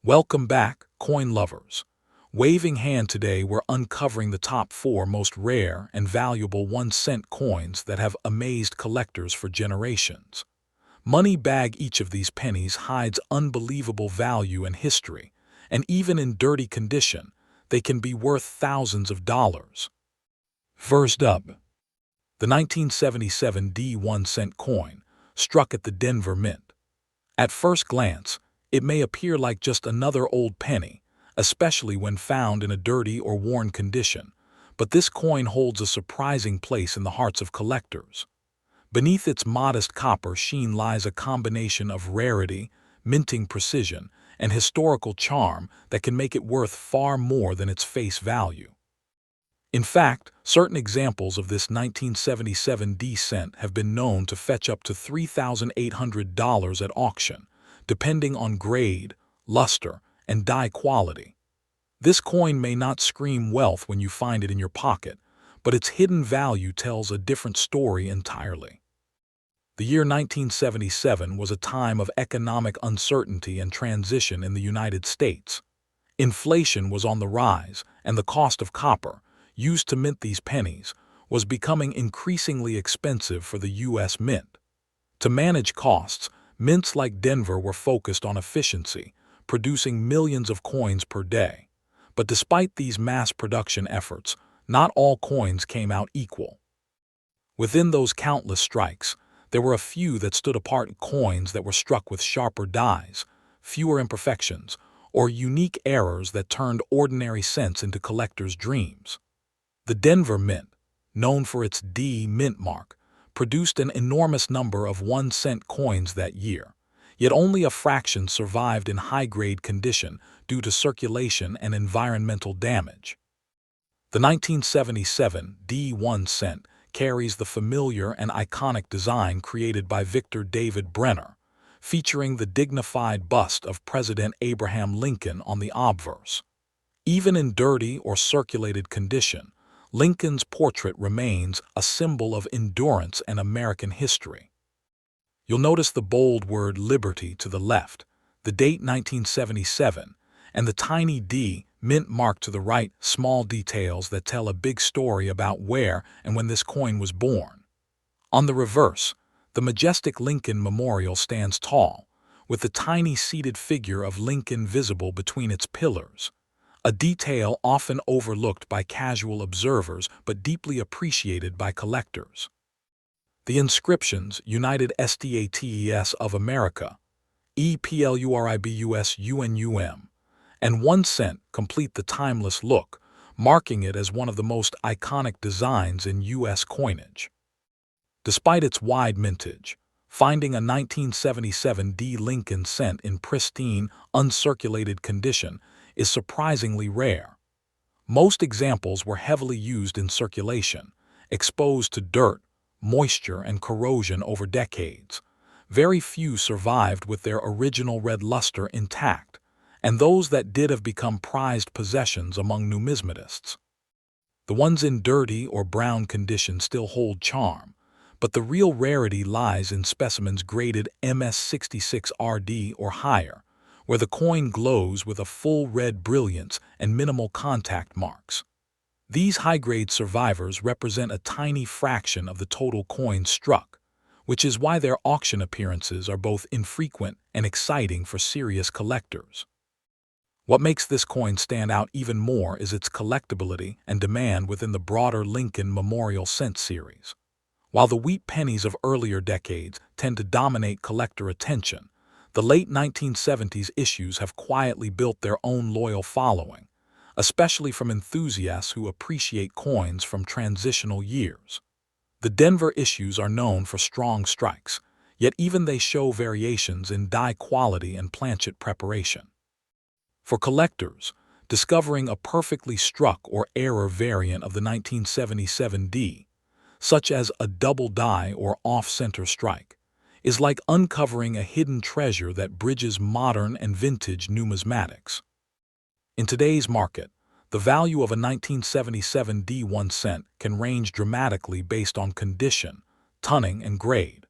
Welcome back, coin lovers. Waving hand today, we're uncovering the top 4 most rare and valuable 1-cent coins that have amazed collectors for generations. Money bag, each of these pennies hides unbelievable value and history, and even in dirty condition, they can be worth thousands of dollars. First up, the 1977 D 1-cent coin, struck at the Denver Mint. At first glance, it may appear like just another old penny, especially when found in a dirty or worn condition, but this coin holds a surprising place in the hearts of collectors. Beneath its modest copper sheen lies a combination of rarity, minting precision, and historical charm that can make it worth far more than its face value. In fact, certain examples of this 1977 D cent have been known to fetch up to $3,800 at auction, depending on grade, luster, and die quality. This coin may not scream wealth when you find it in your pocket, but its hidden value tells a different story entirely. The year 1977 was a time of economic uncertainty and transition in the United States. Inflation was on the rise, and the cost of copper, used to mint these pennies, was becoming increasingly expensive for the U.S. Mint. To manage costs, mints like Denver were focused on efficiency, producing millions of coins per day. But despite these mass production efforts, not all coins came out equal. Within those countless strikes, there were a few that stood apart: coins that were struck with sharper dies, fewer imperfections, or unique errors that turned ordinary cents into collectors' dreams. The Denver Mint, known for its D mint mark, produced an enormous number of 1-cent coins that year, yet only a fraction survived in high-grade condition due to circulation and environmental damage. The 1977 D 1 cent carries the familiar and iconic design created by Victor David Brenner, featuring the dignified bust of President Abraham Lincoln on the obverse. Even in dirty or circulated condition, Lincoln's portrait remains a symbol of endurance and American history. You'll notice the bold word "Liberty" to the left, the date 1977, and the tiny D mint mark to the right, small details that tell a big story about where and when this coin was born. On the reverse, the majestic Lincoln Memorial stands tall, with the tiny seated figure of Lincoln visible between its pillars, a detail often overlooked by casual observers but deeply appreciated by collectors. The inscriptions "United States of America," "EPLURIBUS UNUM," and 1 cent complete the timeless look, marking it as one of the most iconic designs in U.S. coinage. Despite its wide mintage, finding a 1977 D Lincoln cent in pristine, uncirculated condition is surprisingly rare. Most examples were heavily used in circulation, exposed to dirt, moisture, and corrosion over decades. Very few survived with their original red luster intact, and those that did have become prized possessions among numismatists. The ones in dirty or brown condition still hold charm, but the real rarity lies in specimens graded MS66RD or higher, where the coin glows with a full red brilliance and minimal contact marks. These high-grade survivors represent a tiny fraction of the total coins struck, which is why their auction appearances are both infrequent and exciting for serious collectors. What makes this coin stand out even more is its collectability and demand within the broader Lincoln Memorial cent series. While the wheat pennies of earlier decades tend to dominate collector attention, the late 1970s issues have quietly built their own loyal following, especially from enthusiasts who appreciate coins from transitional years. The Denver issues are known for strong strikes, yet even they show variations in die quality and planchet preparation. For collectors, discovering a perfectly struck or error variant of the 1977 D, such as a double die or off-center strike, is like uncovering a hidden treasure that bridges modern and vintage numismatics. In today's market, the value of a 1977 D 1 cent can range dramatically based on condition, tunning, and grade.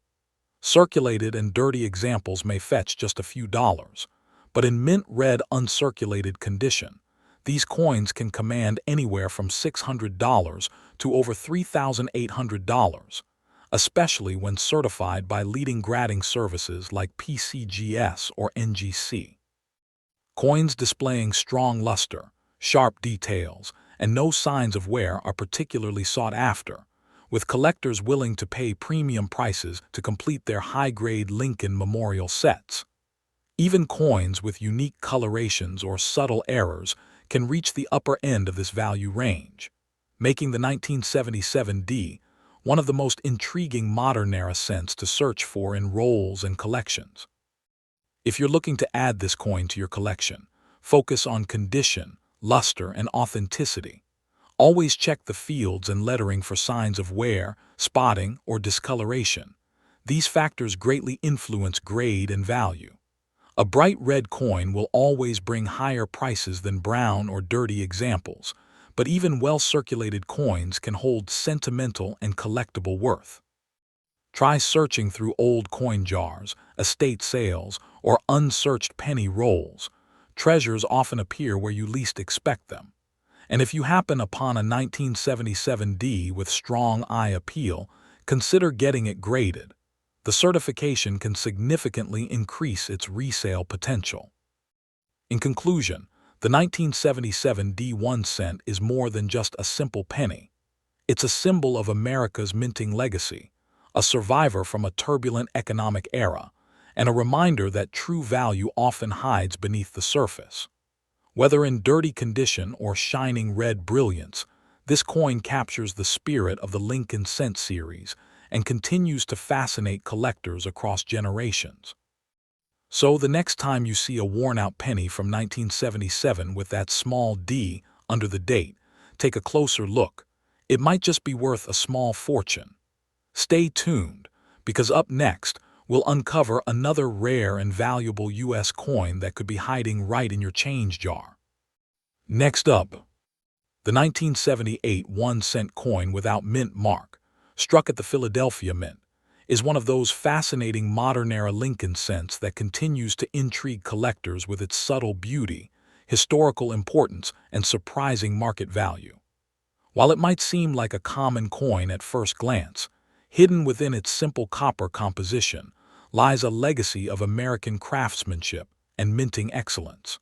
Circulated and dirty examples may fetch just a few dollars, but in mint red uncirculated condition, these coins can command anywhere from $600 to over $3,800, especially when certified by leading grading services like PCGS or NGC. Coins displaying strong luster, sharp details, and no signs of wear are particularly sought after, with collectors willing to pay premium prices to complete their high-grade Lincoln memorial sets. Even coins with unique colorations or subtle errors can reach the upper end of this value range, making the 1977D one of the most intriguing modern-era cents to search for in rolls and collections. If you're looking to add this coin to your collection, focus on condition, luster, and authenticity. Always check the fields and lettering for signs of wear, spotting, or discoloration. These factors greatly influence grade and value. A bright red coin will always bring higher prices than brown or dirty examples, but even well-circulated coins can hold sentimental and collectible worth. Try searching through old coin jars, estate sales, or unsearched penny rolls. Treasures often appear where you least expect them. And if you happen upon a 1977D with strong eye appeal, consider getting it graded. The certification can significantly increase its resale potential. In conclusion, the 1977 D1 cent is more than just a simple penny. It's a symbol of America's minting legacy, a survivor from a turbulent economic era, and a reminder that true value often hides beneath the surface. Whether in dirty condition or shining red brilliance, this coin captures the spirit of the Lincoln cent series and continues to fascinate collectors across generations. So the next time you see a worn-out penny from 1977 with that small D under the date, take a closer look. It might just be worth a small fortune. Stay tuned, because up next, we'll uncover another rare and valuable U.S. coin that could be hiding right in your change jar. Next up, the 1978 1-cent coin without mint mark, struck at the Philadelphia Mint, is one of those fascinating modern-era Lincoln cents that continues to intrigue collectors with its subtle beauty, historical importance, and surprising market value. While it might seem like a common coin at first glance, hidden within its simple copper composition lies a legacy of American craftsmanship and minting excellence.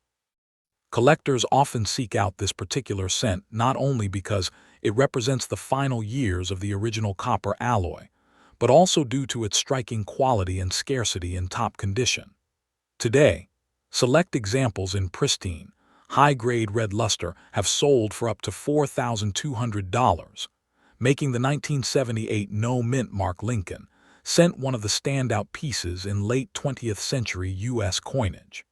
Collectors often seek out this particular cent not only because it represents the final years of the original copper alloy, but also due to its striking quality and scarcity in top condition. Today, select examples in pristine, high-grade red luster have sold for up to $4,200, making the 1978 no-mint mark Lincoln cent one of the standout pieces in late 20th century U.S. coinage.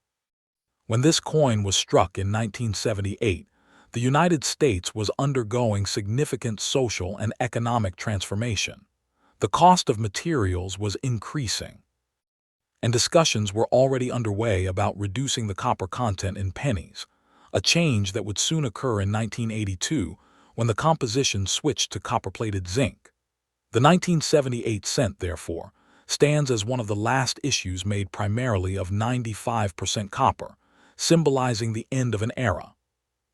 When this coin was struck in 1978, the United States was undergoing significant social and economic transformation. The cost of materials was increasing, and discussions were already underway about reducing the copper content in pennies, a change that would soon occur in 1982 when the composition switched to copper-plated zinc. The 1978 cent, therefore, stands as one of the last issues made primarily of 95% copper, symbolizing the end of an era.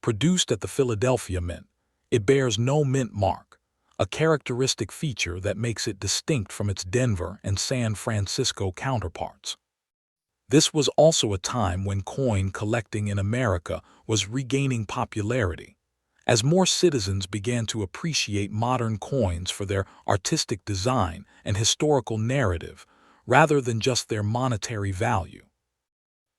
Produced at the Philadelphia Mint, it bears no mint mark, a characteristic feature that makes it distinct from its Denver and San Francisco counterparts. This was also a time when coin collecting in America was regaining popularity, as more citizens began to appreciate modern coins for their artistic design and historical narrative rather than just their monetary value.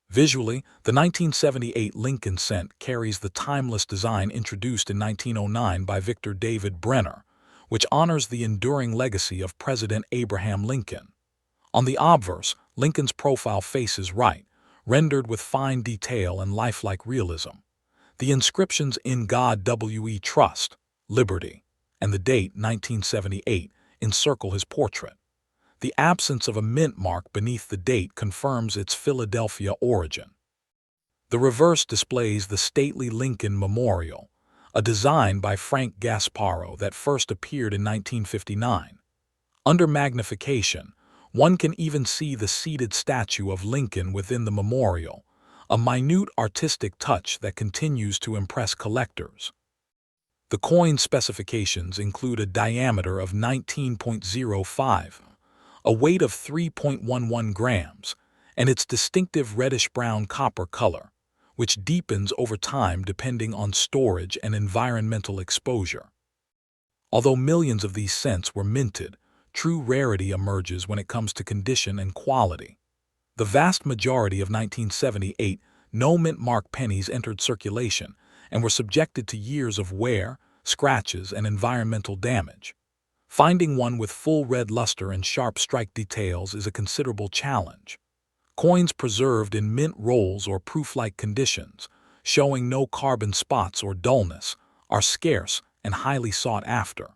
Visually, the 1978 Lincoln cent carries the timeless design introduced in 1909 by Victor David Brenner, which honors the enduring legacy of President Abraham Lincoln. On the obverse, Lincoln's profile faces right, rendered with fine detail and lifelike realism. The inscriptions "In God We Trust," "Liberty," and the date 1978 encircle his portrait. The absence of a mint mark beneath the date confirms its Philadelphia origin. The reverse displays the stately Lincoln Memorial, a design by Frank Gasparo that first appeared in 1959. Under magnification, one can even see the seated statue of Lincoln within the memorial, a minute artistic touch that continues to impress collectors. The coin's specifications include a diameter of 19.05, a weight of 3.11 grams, and its distinctive reddish-brown copper color, which deepens over time depending on storage and environmental exposure. Although millions of these cents were minted, true rarity emerges when it comes to condition and quality. The vast majority of 1978 no-mint mark pennies entered circulation and were subjected to years of wear, scratches, and environmental damage. Finding one with full red luster and sharp strike details is a considerable challenge. Coins preserved in mint rolls or proof-like conditions, showing no carbon spots or dullness, are scarce and highly sought after.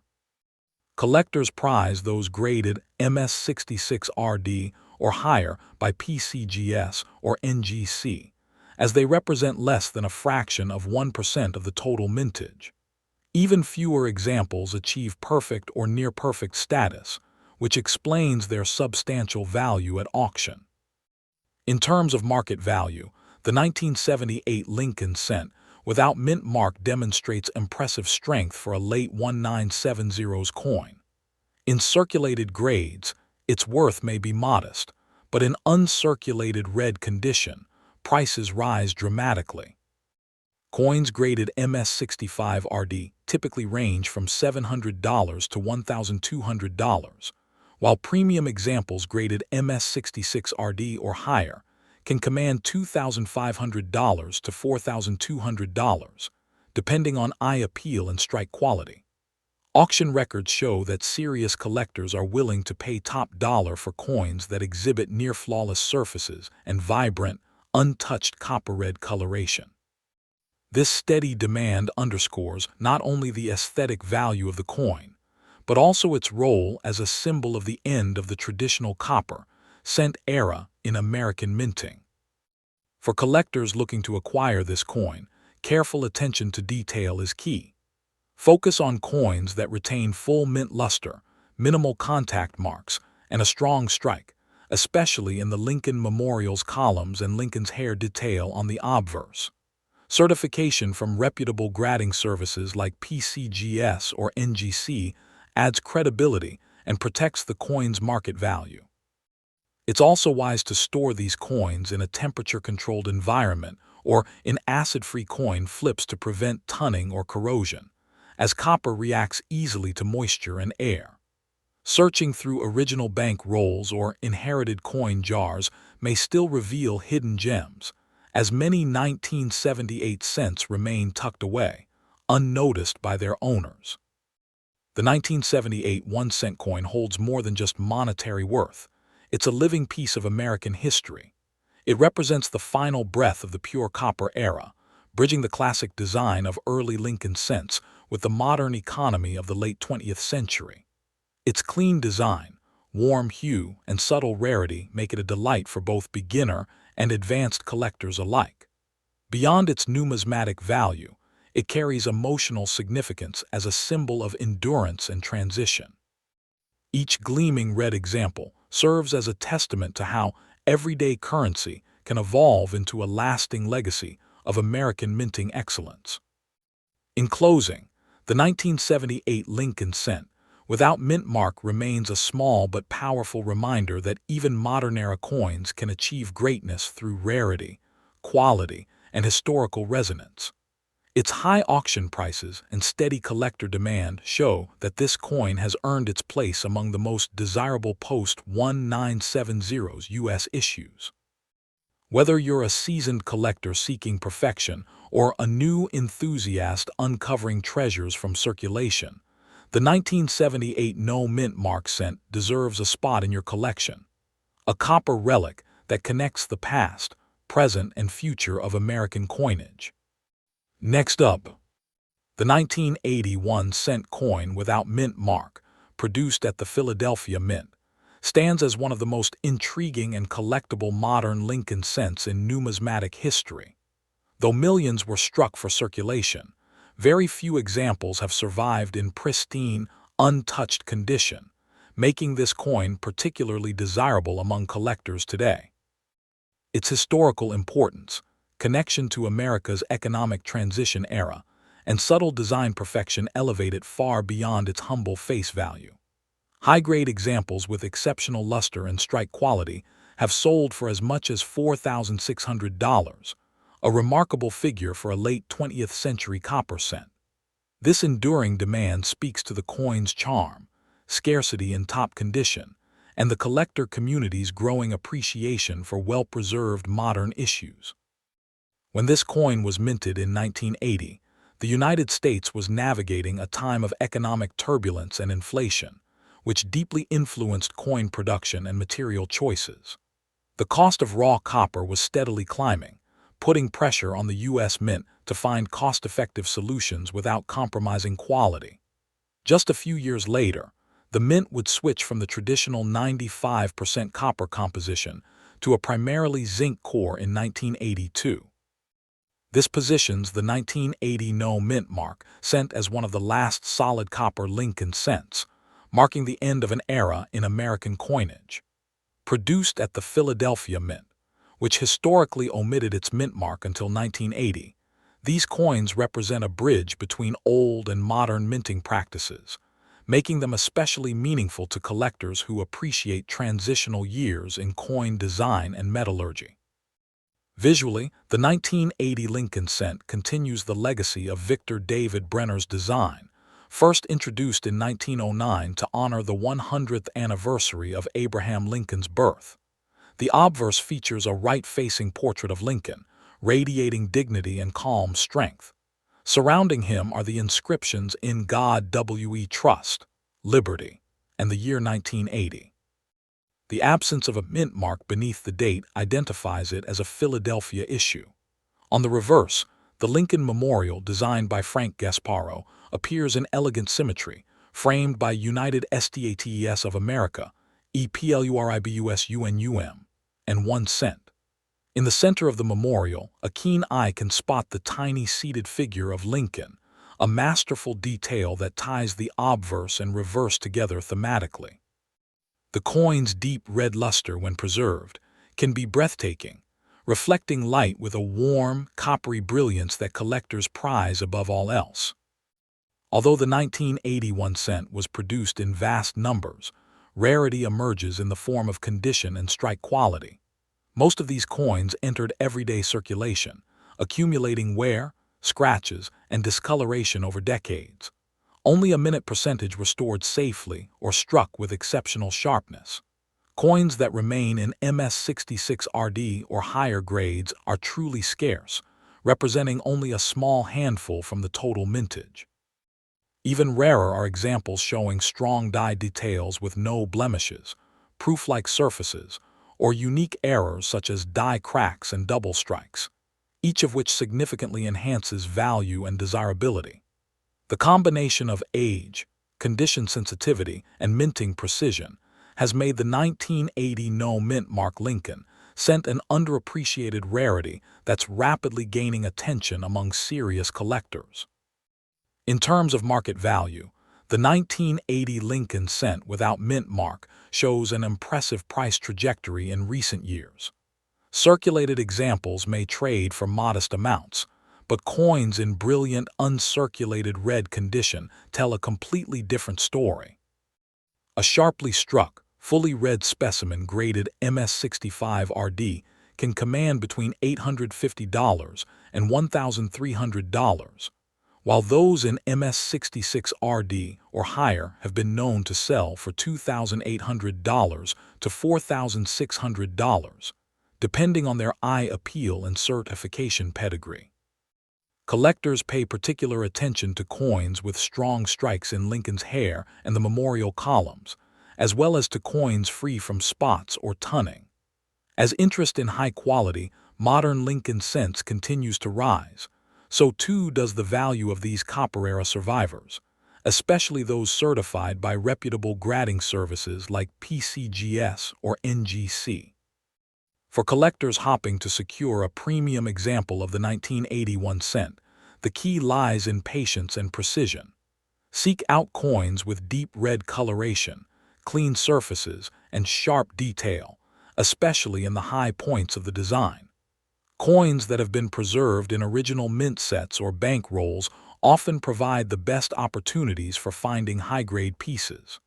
Collectors prize those graded MS66RD or higher by PCGS or NGC, as they represent less than a fraction of 1% of the total mintage. Even fewer examples achieve perfect or near-perfect status, which explains their substantial value at auction. In terms of market value, the 1978 Lincoln cent without mint mark demonstrates impressive strength for a late 1970s coin. In circulated grades, its worth may be modest, but in uncirculated red condition, prices rise dramatically. Coins graded MS65RD typically range from $700 to $1,200, while premium examples graded MS66RD or higher can command $2,500 to $4,200, depending on eye appeal and strike quality. Auction records show that serious collectors are willing to pay top dollar for coins that exhibit near-flawless surfaces and vibrant, untouched copper-red coloration. This steady demand underscores not only the aesthetic value of the coin, but also its role as a symbol of the end of the traditional copper cent era in American minting. For collectors looking to acquire this coin, careful attention to detail is key. Focus on coins that retain full mint luster, minimal contact marks, and a strong strike, especially in the Lincoln Memorial's columns and Lincoln's hair detail on the obverse. Certification from reputable grading services like PCGS or NGC adds credibility and protects the coin's market value. It's also wise to store these coins in a temperature-controlled environment or in acid-free coin flips to prevent tunning or corrosion, as copper reacts easily to moisture and air. Searching through original bank rolls or inherited coin jars may still reveal hidden gems, as many 1978 cents remain tucked away, unnoticed by their owners. The 1978 1-cent coin holds more than just monetary worth. It's a living piece of American history. It represents the final breath of the pure copper era, bridging the classic design of early Lincoln cents with the modern economy of the late 20th century. Its clean design, warm hue, and subtle rarity make it a delight for both beginner and advanced collectors alike. Beyond its numismatic value, it carries emotional significance as a symbol of endurance and transition. Each gleaming red example serves as a testament to how everyday currency can evolve into a lasting legacy of American minting excellence. In closing, the 1978 Lincoln cent without mint mark remains a small but powerful reminder that even modern-era coins can achieve greatness through rarity, quality, and historical resonance. Its high auction prices and steady collector demand show that this coin has earned its place among the most desirable post-1970s U.S. issues. Whether you're a seasoned collector seeking perfection or a new enthusiast uncovering treasures from circulation, the 1978 no mint mark cent deserves a spot in your collection. A copper relic that connects the past, present, and future of American coinage. Next up, the 1981 cent coin without mint mark, produced at the Philadelphia Mint, stands as one of the most intriguing and collectible modern Lincoln cents in numismatic history. Though millions were struck for circulation, very few examples have survived in pristine, untouched condition, making this coin particularly desirable among collectors today. Its historical importance, connection to America's economic transition era, and subtle design perfection elevate it far beyond its humble face value. High-grade examples with exceptional luster and strike quality have sold for as much as $4,600, a remarkable figure for a late 20th century copper cent. This enduring demand speaks to the coin's charm, scarcity in top condition, and the collector community's growing appreciation for well-preserved modern issues. When this coin was minted in 1980, the United States was navigating a time of economic turbulence and inflation, which deeply influenced coin production and material choices. The cost of raw copper was steadily climbing, putting pressure on the U.S. Mint to find cost-effective solutions without compromising quality. Just a few years later, the Mint would switch from the traditional 95% copper composition to a primarily zinc core in 1982. This positions the 1980 No Mint mark cent as one of the last solid copper Lincoln cents, marking the end of an era in American coinage. Produced at the Philadelphia Mint, which historically omitted its mint mark until 1980, these coins represent a bridge between old and modern minting practices, making them especially meaningful to collectors who appreciate transitional years in coin design and metallurgy. Visually, the 1980 Lincoln cent continues the legacy of Victor David Brenner's design, first introduced in 1909 to honor the 100th anniversary of Abraham Lincoln's birth. The obverse features a right-facing portrait of Lincoln, radiating dignity and calm strength. Surrounding him are the inscriptions "In God We Trust," "Liberty," and the year 1980. The absence of a mint mark beneath the date identifies it as a Philadelphia issue. On the reverse, the Lincoln Memorial, designed by Frank Gasparo, appears in elegant symmetry, framed by United States of America, EPLURIBUSUNUM, and 1 cent. In the center of the memorial, a keen eye can spot the tiny seated figure of Lincoln, a masterful detail that ties the obverse and reverse together thematically. The coin's deep red luster, when preserved, can be breathtaking, reflecting light with a warm, coppery brilliance that collectors prize above all else. Although the 1981 cent was produced in vast numbers, rarity emerges in the form of condition and strike quality. Most of these coins entered everyday circulation, accumulating wear, scratches, and discoloration over decades. Only a minute percentage were stored safely or struck with exceptional sharpness. Coins that remain in MS66RD or higher grades are truly scarce, representing only a small handful from the total mintage. Even rarer are examples showing strong die details with no blemishes, proof-like surfaces, or unique errors such as die cracks and double strikes, each of which significantly enhances value and desirability. The combination of age, condition sensitivity, and minting precision has made the 1980 No Mint mark Lincoln cent an underappreciated rarity that's rapidly gaining attention among serious collectors. In terms of market value, the 1980 Lincoln cent without mint mark shows an impressive price trajectory in recent years. Circulated examples may trade for modest amounts, but coins in brilliant, uncirculated red condition tell a completely different story. A sharply struck, fully red specimen graded MS65RD can command between $850 and $1,300, while those in MS66RD or higher have been known to sell for $2,800 to $4,600, depending on their eye appeal and certification pedigree. Collectors pay particular attention to coins with strong strikes in Lincoln's hair and the memorial columns, as well as to coins free from spots or tunning. As interest in high-quality, modern Lincoln cents continues to rise, so too does the value of these copper-era survivors, especially those certified by reputable grading services like PCGS or NGC. For collectors hopping to secure a premium example of the 1981 cent, the key lies in patience and precision. Seek out coins with deep red coloration, clean surfaces, and sharp detail, especially in the high points of the design. Coins that have been preserved in original mint sets or bank rolls often provide the best opportunities for finding high-grade pieces.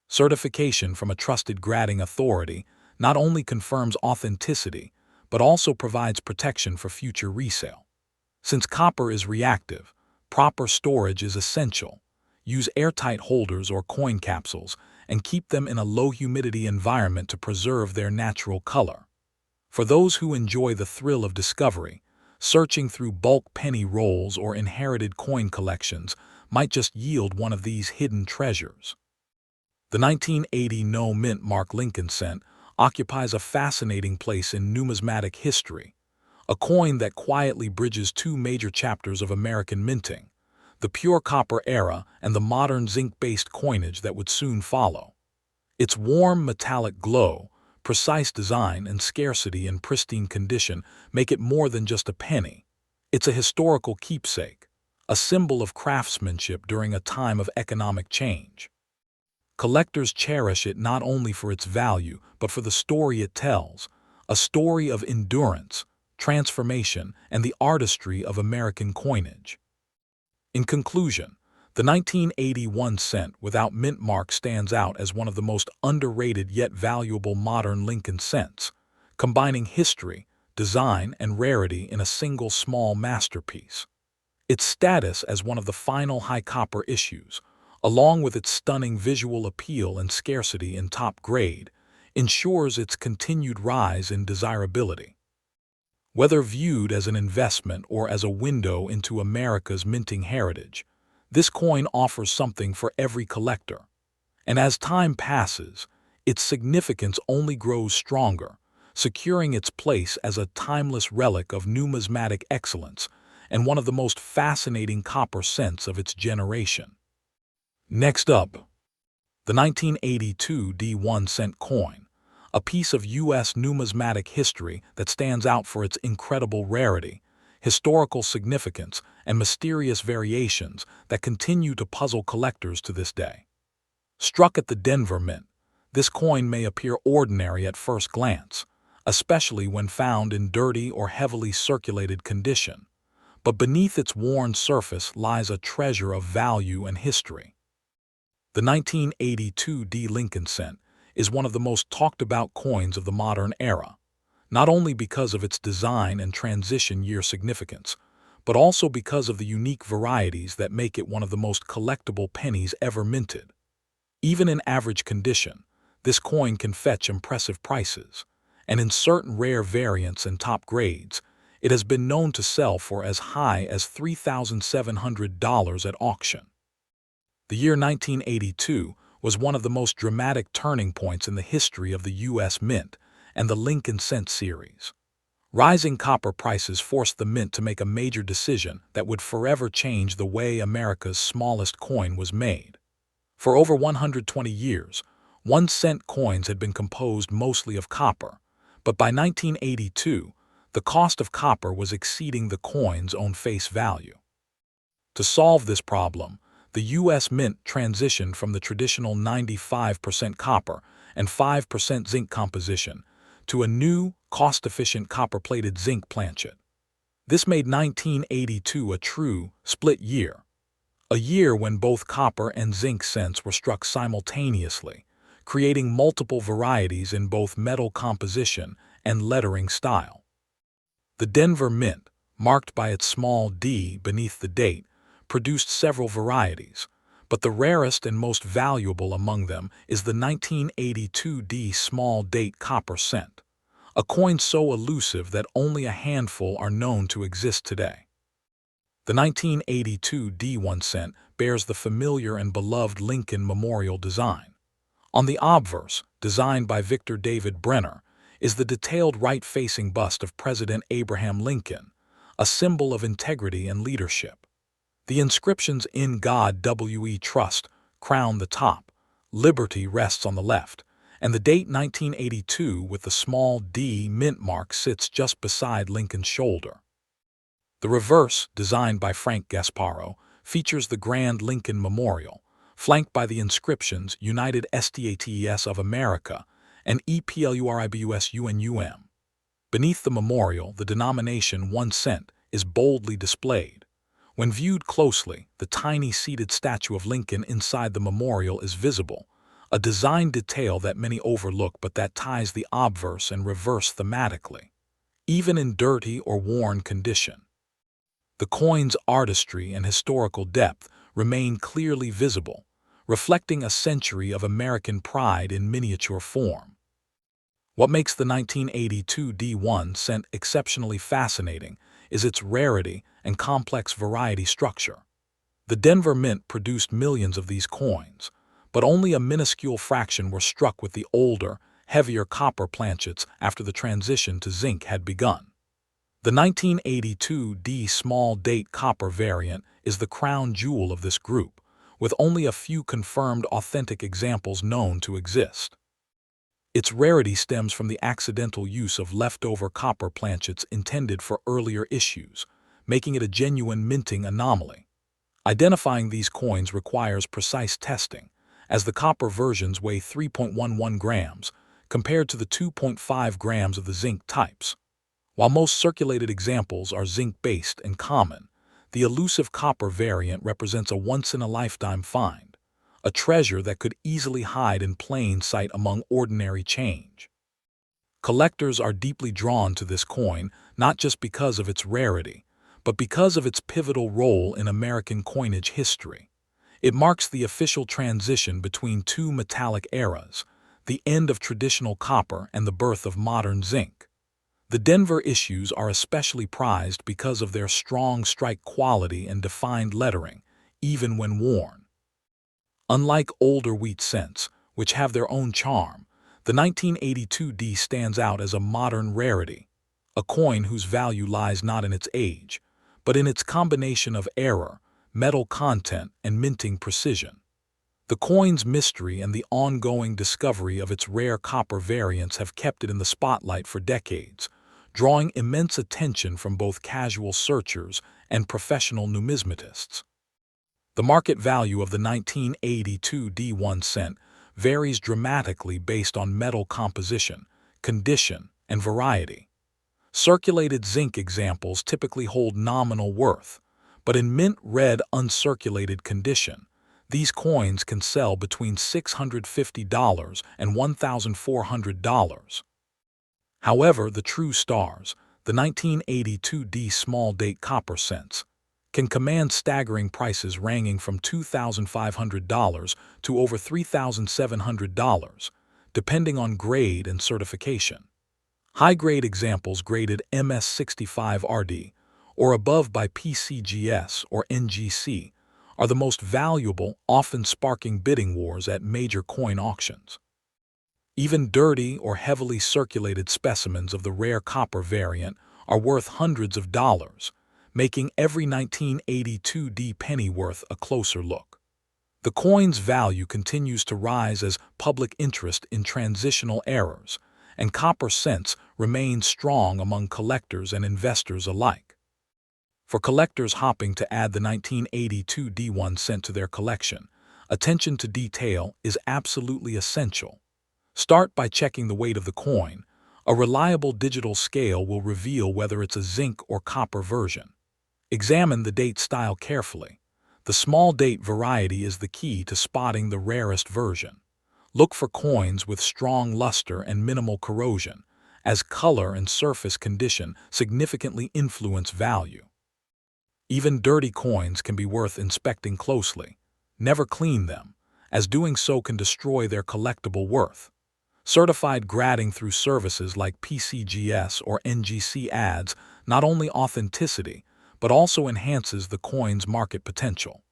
Certification from a trusted grading authority not only confirms authenticity, but also provides protection for future resale. Since copper is reactive, proper storage is essential. Use airtight holders or coin capsules and keep them in a low-humidity environment to preserve their natural color. For those who enjoy the thrill of discovery, searching through bulk penny rolls or inherited coin collections might just yield one of these hidden treasures. The 1980 No Mint Mark Lincoln cent occupies a fascinating place in numismatic history, a coin that quietly bridges two major chapters of American minting, the pure copper era and the modern zinc-based coinage that would soon follow. Its warm metallic glow, precise design, and scarcity in pristine condition make it more than just a penny. It's a historical keepsake, a symbol of craftsmanship during a time of economic change. Collectors cherish it not only for its value, but for the story it tells, a story of endurance, transformation, and the artistry of American coinage. In conclusion, the 1981 cent without mint mark stands out as one of the most underrated yet valuable modern Lincoln cents, combining history, design, and rarity in a single small masterpiece. Its status as one of the final high copper issues, along with its stunning visual appeal and scarcity in top grade, ensures its continued rise in desirability. Whether viewed as an investment or as a window into America's minting heritage, this coin offers something for every collector. And as time passes, its significance only grows stronger, securing its place as a timeless relic of numismatic excellence and one of the most fascinating copper cents of its generation. Next up, the 1982 D1 cent coin, a piece of U.S. numismatic history that stands out for its incredible rarity, historical significance, and mysterious variations that continue to puzzle collectors to this day. Struck at the Denver Mint, this coin may appear ordinary at first glance, especially when found in dirty or heavily circulated condition, but beneath its worn surface lies a treasure of value and history. The 1982 D Lincoln cent is one of the most talked-about coins of the modern era, not only because of its design and transition year significance, but also because of the unique varieties that make it one of the most collectible pennies ever minted. Even in average condition, this coin can fetch impressive prices, and in certain rare variants and top grades, it has been known to sell for as high as $3,700 at auction. The year 1982 was one of the most dramatic turning points in the history of the U.S. Mint and the Lincoln cent series. Rising copper prices forced the mint to make a major decision that would forever change the way America's smallest coin was made. For over 120 years, 1 cent coins had been composed mostly of copper, but by 1982, the cost of copper was exceeding the coin's own face value. To solve this problem, the U.S. Mint transitioned from the traditional 95% copper and 5% zinc composition to a new, cost-efficient copper-plated zinc planchet. This made 1982 a true split year, a year when both copper and zinc cents were struck simultaneously, creating multiple varieties in both metal composition and lettering style. The Denver Mint, marked by its small d beneath the date, produced several varieties, but the rarest and most valuable among them is the 1982 D small date copper cent, a coin so elusive that only a handful are known to exist today. The 1982 D1 cent bears the familiar and beloved Lincoln memorial design. On the obverse, designed by Victor David Brenner, is the detailed right-facing bust of President Abraham Lincoln, a symbol of integrity and leadership. The inscriptions "In God We Trust" crown the top, "Liberty" rests on the left, and the date 1982 with the small d mint mark sits just beside Lincoln's shoulder. The reverse, designed by Frank Gasparo, features the Grand Lincoln Memorial, flanked by the inscriptions United States of America and EPLURIBUS UNUM. Beneath the memorial, the denomination 1 cent is boldly displayed. When viewed closely, the tiny seated statue of Lincoln inside the memorial is visible, a design detail that many overlook but that ties the obverse and reverse thematically, even in dirty or worn condition. The coin's artistry and historical depth remain clearly visible, reflecting a century of American pride in miniature form. What makes the 1982 D1 cent exceptionally fascinating is its rarity and complex variety structure. The Denver Mint produced millions of these coins, but only a minuscule fraction were struck with the older, heavier copper planchets after the transition to zinc had begun. The 1982 D small date copper variant is the crown jewel of this group, with only a few confirmed authentic examples known to exist. Its rarity stems from the accidental use of leftover copper planchets intended for earlier issues, making it a genuine minting anomaly. Identifying these coins requires precise testing, as the copper versions weigh 3.11 grams compared to the 2.5 grams of the zinc types. While most circulated examples are zinc-based and common, the elusive copper variant represents a once-in-a-lifetime find, a treasure that could easily hide in plain sight among ordinary change. Collectors are deeply drawn to this coin not just because of its rarity, but because of its pivotal role in American coinage history. It marks the official transition between two metallic eras, the end of traditional copper and the birth of modern zinc. The Denver issues are especially prized because of their strong strike quality and defined lettering, even when worn. Unlike older wheat cents, which have their own charm, the 1982 D stands out as a modern rarity, a coin whose value lies not in its age, but in its combination of error, metal content, and minting precision. The coin's mystery and the ongoing discovery of its rare copper variants have kept it in the spotlight for decades, drawing immense attention from both casual searchers and professional numismatists. The market value of the 1982 D1 cent varies dramatically based on metal composition, condition, and variety. Circulated zinc examples typically hold nominal worth, but in mint red uncirculated condition, these coins can sell between $650 and $1,400. However, the true stars, the 1982 D small date copper cents, can command staggering prices ranging from $2,500 to over $3,700, depending on grade and certification. High-grade examples graded MS65RD or above by PCGS or NGC are the most valuable, often sparking bidding wars at major coin auctions. Even dirty or heavily circulated specimens of the rare copper variant are worth hundreds of dollars, making every 1982 D penny worth a closer look. The coin's value continues to rise as public interest in transitional errors, and copper cents remain strong among collectors and investors alike. For collectors hopping to add the 1982 D1 cent to their collection, attention to detail is absolutely essential. Start by checking the weight of the coin. A reliable digital scale will reveal whether it's a zinc or copper version. Examine the date style carefully. The small date variety is the key to spotting the rarest version. Look for coins with strong luster and minimal corrosion, as color and surface condition significantly influence value. Even dirty coins can be worth inspecting closely. Never clean them, as doing so can destroy their collectible worth. Certified grading through services like PCGS or NGC adds not only authenticity, but also enhances the coin's market potential.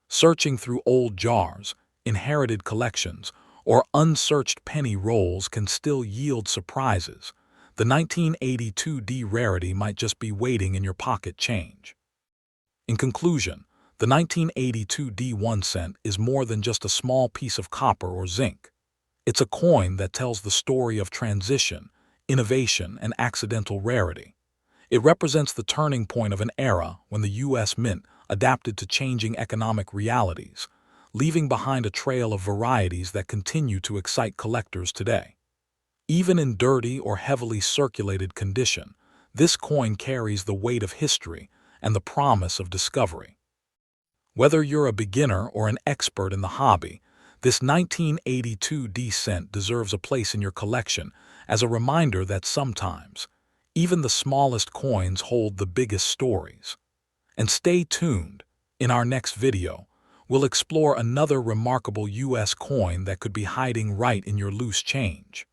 Searching through old jars, inherited collections, or unsearched penny rolls can still yield surprises. The 1982 D rarity might just be waiting in your pocket change. In conclusion, the 1982 D1 cent is more than just a small piece of copper or zinc. It's a coin that tells the story of transition, innovation, and accidental rarity. It represents the turning point of an era when the U.S. Mint adapted to changing economic realities, leaving behind a trail of varieties that continue to excite collectors today. Even in dirty or heavily circulated condition, this coin carries the weight of history and the promise of discovery. Whether you're a beginner or an expert in the hobby, this 1982 D-cent deserves a place in your collection as a reminder that sometimes, even the smallest coins hold the biggest stories. And stay tuned. In our next video, we'll explore another remarkable U.S. coin that could be hiding right in your loose change.